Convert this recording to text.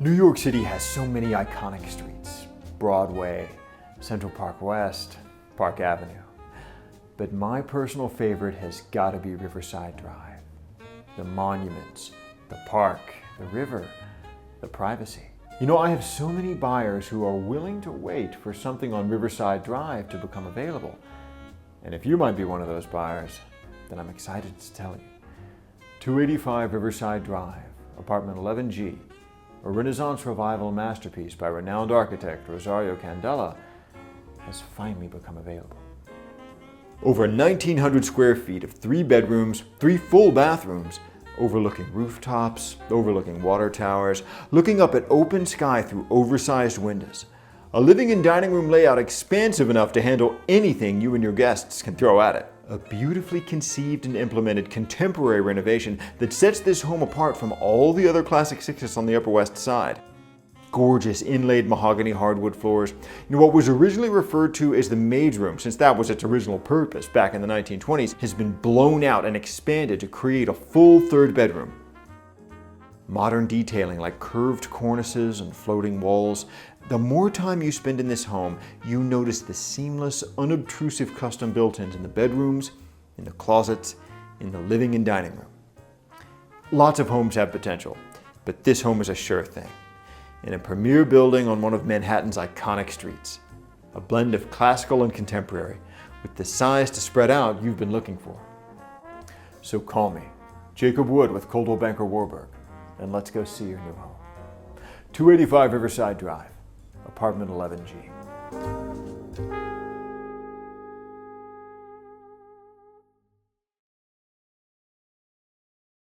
New York City has so many iconic streets. Broadway, Central Park West, Park Avenue. But my personal favorite has got to be Riverside Drive. The monuments, the park, the river, the privacy. You know, I have so many buyers who are willing to wait for something on Riverside Drive to become available. And if you might be one of those buyers, then I'm excited to tell you. 285 Riverside Drive, apartment 11G, a Renaissance revival masterpiece by renowned architect Rosario Candela, has finally become available. Over 1,900 square feet of 3 bedrooms, 3 full bathrooms, overlooking rooftops, overlooking water towers, looking up at open sky through oversized windows. A living and dining room layout expansive enough to handle anything you and your guests can throw at it. A beautifully conceived and implemented contemporary renovation that sets this home apart from all the other classic sixes on the Upper West Side. Gorgeous inlaid mahogany hardwood floors. You know, what was originally referred to as the maid's room, since that was its original purpose back in the 1920s, has been blown out and expanded to create a full 3rd bedroom. Modern detailing like curved cornices and floating walls. The more time you spend in this home, you notice the seamless, unobtrusive custom built-ins in the bedrooms, in the closets, in the living and dining room. Lots of homes have potential, but this home is a sure thing. In a premier building on one of Manhattan's iconic streets. A blend of classical and contemporary, with the size to spread out you've been looking for. So call me, Jacob Wood with Coldwell Banker Warburg, and let's go see your new home. 285 Riverside Drive, apartment 11G.